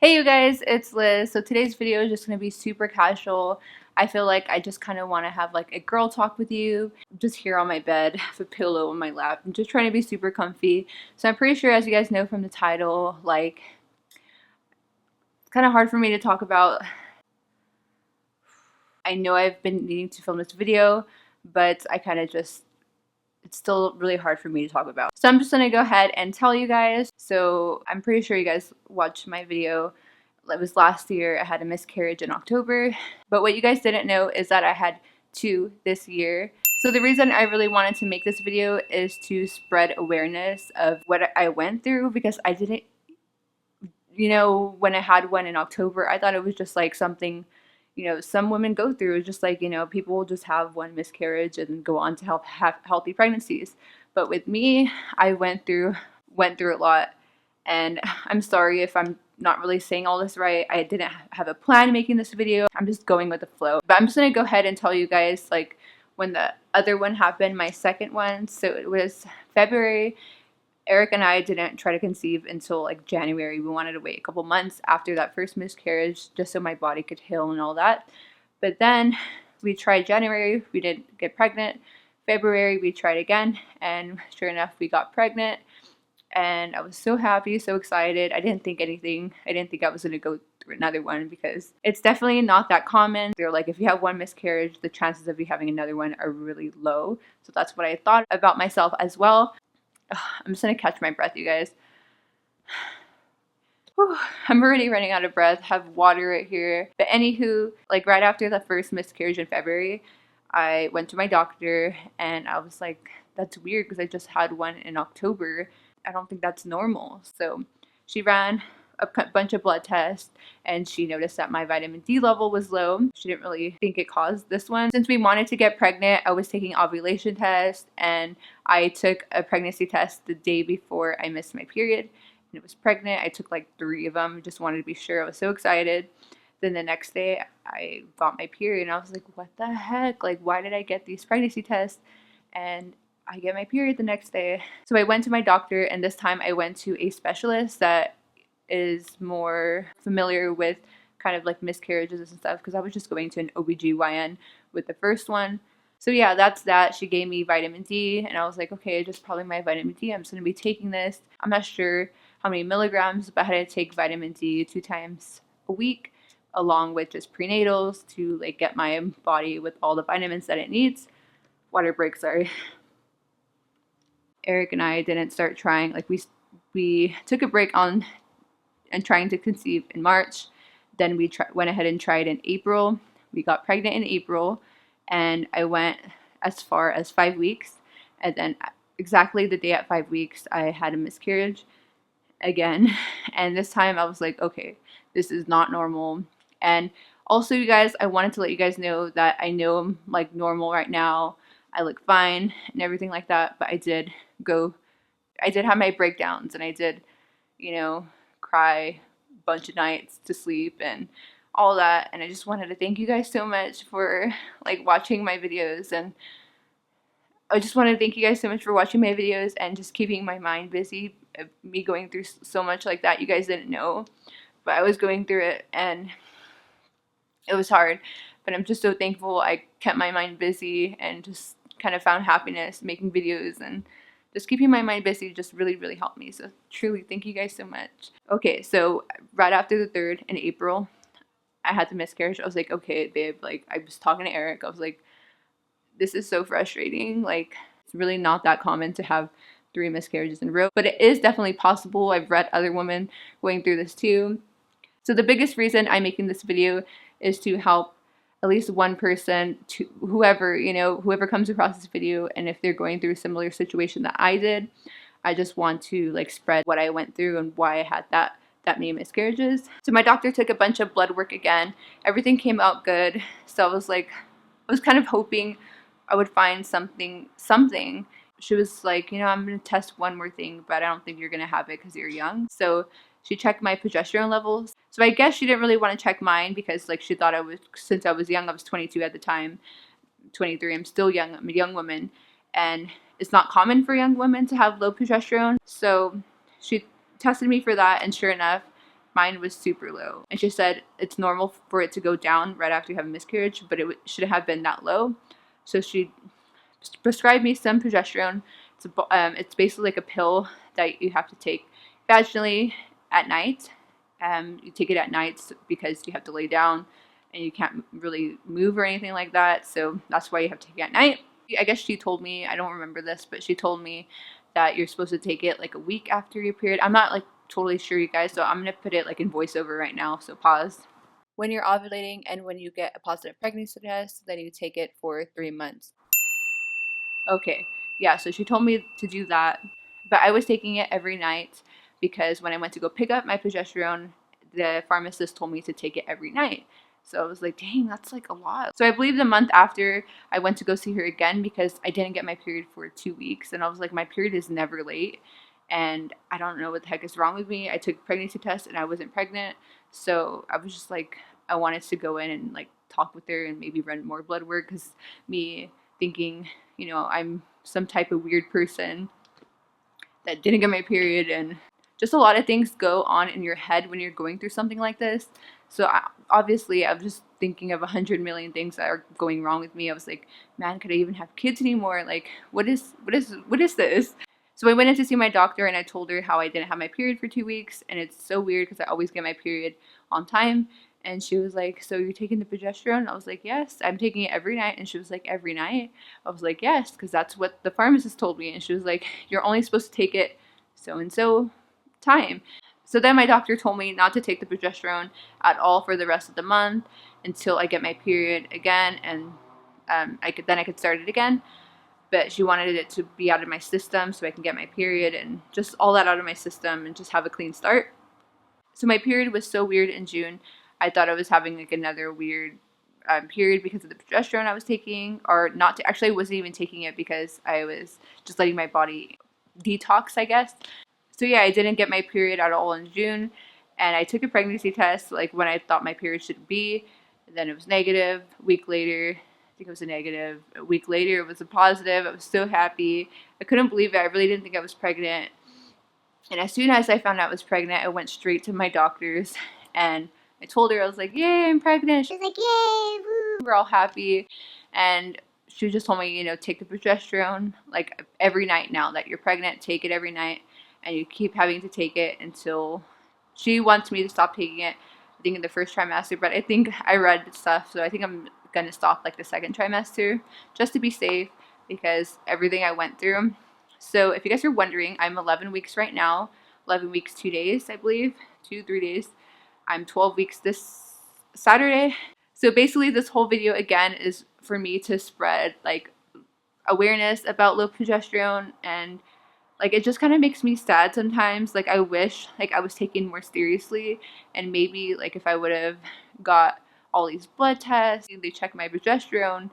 Hey you guys, it's Liz. So today's video is just going to be super casual. I feel like I just kind of want to have like a girl talk with you. I'm just here on my bed, have a pillow on my lap. I'm just trying to be super comfy. So I'm pretty sure, as you guys know from the title, like it's kind of hard for me to talk about. I know I've been needing to film this video, but I kind of just it's still really hard for me to talk about. So I'm just gonna go ahead and tell you guys. So I'm pretty sure you guys watched my video. It was last year. I had a miscarriage in October. But what you guys didn't know is that I had two this year. So the reason I really wanted to make this video is to spread awareness of what I went through, because I didn't, when I had one in October, I thought it was just like something some women go through. It's just like, people will just have one miscarriage and go on to have healthy pregnancies. But with me, I went through a lot, and I'm sorry if I'm not really saying all this right. I didn't have a plan making this video. I'm just going with the flow. But I'm just gonna go ahead and tell you guys like when the other one happened, my second one. So it was February. Eric and I didn't try to conceive until like January. We wanted to wait a couple months after that first miscarriage just so my body could heal and all that. But then we tried January, we didn't get pregnant. February we tried again, and sure enough we got pregnant. And I was so happy, so excited. I didn't think anything. I didn't think I was going to go through another one, because it's definitely not that common. They're like, if you have one miscarriage, the chances of you having another one are really low. So that's what I thought about myself as well. I'm just gonna catch my breath, you guys. Whew, I'm already running out of breath. Have water right here. But anywho, like right after the first miscarriage in February, I went to my doctor and I was like, that's weird because I just had one in October. I don't think that's normal. So she ran a bunch of blood tests, and she noticed that my vitamin D level was low. She didn't really think it caused this one. Since we wanted to get pregnant, I was taking ovulation tests, and I took a pregnancy test the day before I missed my period, and it was pregnant. I took like 3 of them, just wanted to be sure. I was so excited. Then the next day I got my period, and I was like, what the heck? Like, why did I get these pregnancy tests? And I get my period the next day. So I went to my doctor, and this time I went to a specialist that is more familiar with kind of like miscarriages and stuff, because I was just going to an OBGYN with the first one. So yeah, that's that. She gave me vitamin D, and I was like, okay, just probably my vitamin D. I'm just going to be taking this. I'm not sure how many milligrams, but I had to take vitamin D 2 times a week, along with just prenatals to like get my body with all the vitamins that it needs. Water break, sorry. Eric and I didn't start trying, like we took a break on and trying to conceive in March. Then we went ahead and tried in April. We got pregnant in April, and I went as far as 5 weeks. And then exactly the day at 5 weeks, I had a miscarriage again. And this time I was like, okay, this is not normal. And also, you guys, I wanted to let you guys know that I know I'm like normal right now. I look fine and everything like that, but I did have my breakdowns, and I did, cry a bunch of nights to sleep and all that. And I just wanted to thank you guys so much for like watching my videos, and I just want to thank you guys so much for watching my videos and just keeping my mind busy. Me going through so much like that, you guys didn't know, but I was going through it and it was hard. But I'm just so thankful I kept my mind busy and just kind of found happiness making videos, and just keeping my mind busy just really, really helped me. So truly, thank you guys so much. Okay, so right after the 3rd in April, I had the miscarriage. I was like, okay, babe, like I was talking to Eric. I was like, this is so frustrating. Like, it's really not that common to have 3 miscarriages in a row, but it is definitely possible. I've read other women going through this too. So the biggest reason I'm making this video is to help at least one person, to whoever comes across this video, and if they're going through a similar situation that I did, I just want to like spread what I went through and why I had that many miscarriages. So my doctor took a bunch of blood work again. Everything came out good. So I was kind of hoping I would find something. She was like, I'm going to test one more thing, but I don't think you're going to have it because you're young. So she checked my progesterone levels. So I guess she didn't really want to check mine because like she thought since I was young, I was 22 at the time, 23, I'm still young, I'm a young woman, and it's not common for young women to have low progesterone. So she tested me for that, and sure enough, mine was super low. And she said it's normal for it to go down right after you have a miscarriage, but it shouldn't have been that low. So she prescribed me some progesterone. It's basically like a pill that you have to take vaginally at night. You take it at nights because you have to lay down and you can't really move or anything like that. So that's why you have to take it at night. I guess she told me, I don't remember this, but she told me that you're supposed to take it like a week after your period. I'm not like totally sure, you guys, so I'm gonna put it like in voiceover right now, so pause. When you're ovulating and when you get a positive pregnancy test, then you take it for 3 months. Okay, yeah, so she told me to do that, but I was taking it every night because when I went to go pick up my progesterone, the pharmacist told me to take it every night. So I was like, dang, that's like a lot. So I believe the month after, I went to go see her again because I didn't get my period for 2 weeks. And I was like, my period is never late. And I don't know what the heck is wrong with me. I took a pregnancy test and I wasn't pregnant. So I was just like, I wanted to go in and like talk with her and maybe run more blood work because me thinking, you know, I'm some type of weird person that didn't get my period, and just a lot of things go on in your head when you're going through something like this. So obviously I was just thinking of 100 million things that are going wrong with me. I was like, man, could I even have kids anymore? Like, what is this? So I went in to see my doctor and I told her how I didn't have my period for 2 weeks, and it's so weird because I always get my period on time. And she was like, so you're taking the progesterone? I was like, yes, I'm taking it every night. And she was like, every night? I was like, yes, because that's what the pharmacist told me. And she was like, you're only supposed to take it so-and-so time. So then my doctor told me not to take the progesterone at all for the rest of the month until I get my period again, and I could start it again. But she wanted it to be out of my system so I can get my period and just all that out of my system and just have a clean start. So my period was so weird in June. I thought I was having like another weird period because of the progesterone I was taking, or not. Actually, I wasn't even taking it because I was just letting my body detox, I guess. So yeah, I didn't get my period at all in June, and I took a pregnancy test like when I thought my period should be. Then it was negative. A week later, I think it was a negative. A week later, it was a positive. I was so happy. I couldn't believe it. I really didn't think I was pregnant. And as soon as I found out I was pregnant, I went straight to my doctor's and I told her, I was like, yay, I'm pregnant. She was like, yay, woo. We're all happy. And she just told me, you know, take the progesterone like every night now that you're pregnant. Take it every night. And you keep having to take it until she wants me to stop taking it, I think in the first trimester. But I think I read stuff, so I think I'm going to stop like the second trimester just to be safe because everything I went through. So if you guys are wondering, I'm 11 weeks right now, 11 weeks, 2 days, I believe, 3 days. I'm 12 weeks this Saturday. So basically this whole video again is for me to spread like awareness about low progesterone, and like it just kind of makes me sad sometimes. Like I wish like I was taken more seriously, and maybe like if I would have got all these blood tests, they check my progesterone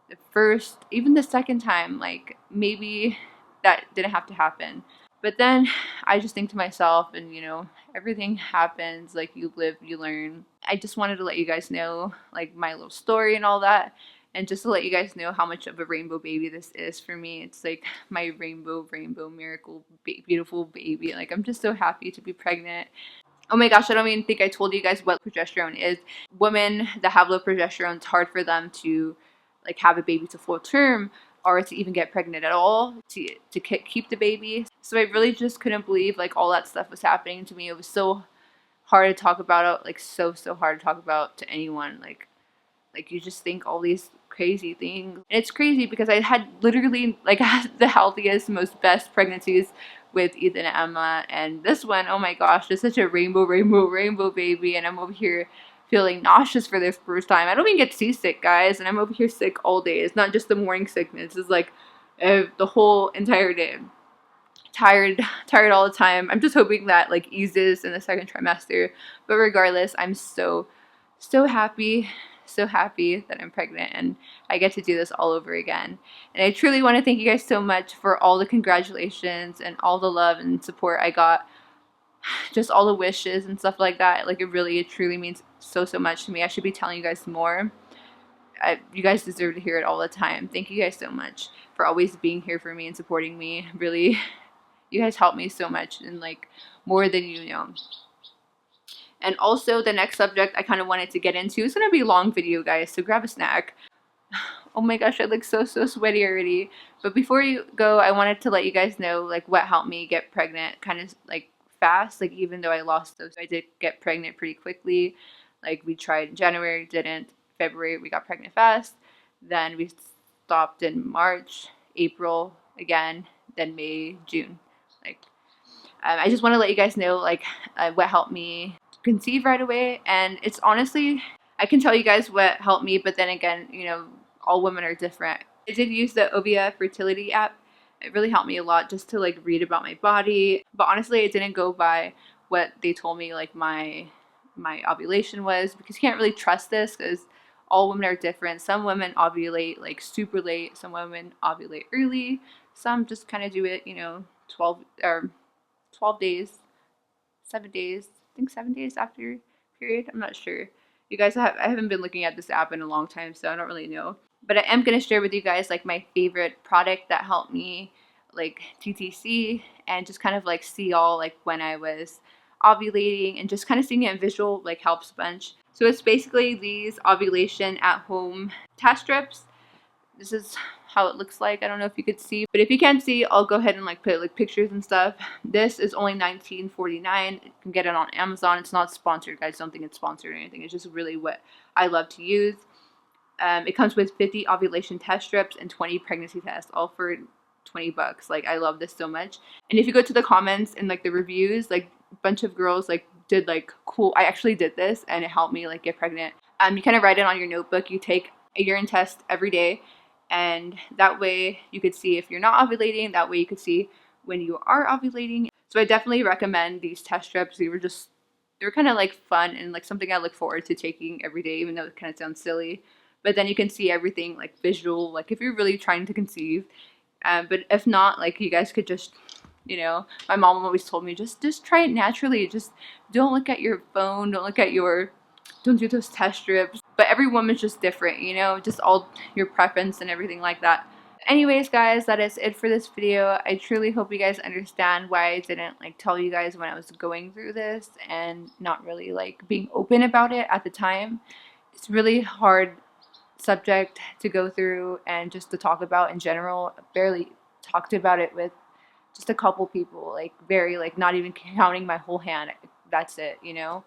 the first, even the second time, like maybe that didn't have to happen. But then I just think to myself, and you know, everything happens, like you live, you learn. I just wanted to let you guys know like my little story and all that, and just to let you guys know how much of a rainbow baby this is for me. It's like my rainbow miracle beautiful baby. Like I'm just so happy to be pregnant. Oh my gosh, I don't even think I told you guys what progesterone is. Women that have low progesterone, it's hard for them to like have a baby to full term or to even get pregnant at all, to keep the baby. So I really just couldn't believe like all that stuff was happening to me. It was so hard to talk about it, like so hard to talk about to anyone. Like you just think all these crazy things. And it's crazy because I had literally like the healthiest, most best pregnancies with Ethan and Emma, and this one, oh my gosh, it's such a rainbow baby, and I'm over here feeling nauseous for the first time. I don't even get seasick, guys, and I'm over here sick all day. It's not just the morning sickness, it's like the whole entire day. Tired all the time. I'm just hoping that like eases in the second trimester, but regardless, I'm so happy, that I'm pregnant and I get to do this all over again. And I truly want to thank you guys so much for all the congratulations and all the love and support I got, just all the wishes and stuff like that. Like it truly means so much to me. I should be telling you guys more. You guys deserve to hear it all the time. Thank you guys so much for always being here for me and supporting me. Really, you guys help me so much, and like more than you know. And also the next subject I kind of wanted to get into, it's going to be a long video, guys, so grab a snack. Oh my gosh, I look so sweaty already. But before you go, I wanted to let you guys know like what helped me get pregnant kind of like fast. Like even though I lost those, I did get pregnant pretty quickly. Like we tried in January, didn't. February we got pregnant fast. Then we stopped in March, April again, then May, June. Like I just want to let you guys know like what helped me conceive right away. And it's honestly, I can tell you guys what helped me, but then again, you know, all women are different. I did use the Ovia fertility app. It really helped me a lot just to like read about my body. But honestly, it didn't go by what they told me like my ovulation was, because you can't really trust this because all women are different. Some women ovulate like super late, some women ovulate early, some just kind of do it, you know, 12 days, 7 days, I think 7 days after period. I'm not sure. You guys I haven't been looking at this app in a long time, so I don't really know. But I am going to share with you guys like my favorite product that helped me like TTC, and just kind of like see all like when I was ovulating, and just kind of seeing it in visual like helps a bunch. So it's basically these ovulation at home test strips. This is how it looks like. I don't know if you could see, but if you can't see, I'll go ahead and like put like pictures and stuff. This is only $19.49. You can get it on Amazon. It's not sponsored, guys. Don't think it's sponsored or anything. It's just really what I love to use. It comes with 50 ovulation test strips and 20 pregnancy tests, all for $20. Like I love this so much. And if you go to the comments and like the reviews, like a bunch of girls like did like cool, I actually did this and it helped me like get pregnant. You kind of write it on your notebook. You take a urine test every day, and that way you could see if you're not ovulating. That way you could see when you are ovulating. So I definitely recommend these test strips. They were kind of like fun and like something I look forward to taking every day, even though it kind of sounds silly. But then you can see everything like visual, like if you're really trying to conceive. But if not, like you guys could just, you know, my mom always told me just try it naturally. Just don't look at your phone, don't do those test strips. But every woman's just different, you know, just all your preference and everything like that. Anyways, guys, that is it for this video. I truly hope you guys understand why I didn't like tell you guys when I was going through this, and not really like being open about it at the time. It's really hard subject to go through and just to talk about in general. I barely talked about it with just a couple people, like very like not even counting my whole hand. That's it, you know,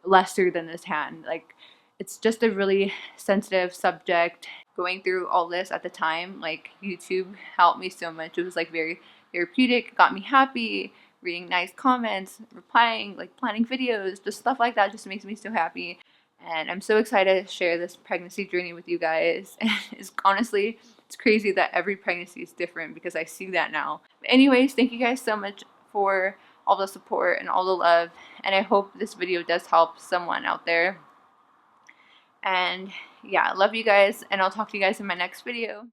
lesser than this hand. Like it's just a really sensitive subject. Going through all this at the time, like YouTube helped me so much. It was like very therapeutic, got me happy, reading nice comments, replying, like planning videos, just stuff like that just makes me so happy. And I'm so excited to share this pregnancy journey with you guys. It's honestly, it's crazy that every pregnancy is different because I see that now. But anyways, thank you guys so much for all the support and all the love. And I hope this video does help someone out there. And yeah, I love you guys, and I'll talk to you guys in my next video.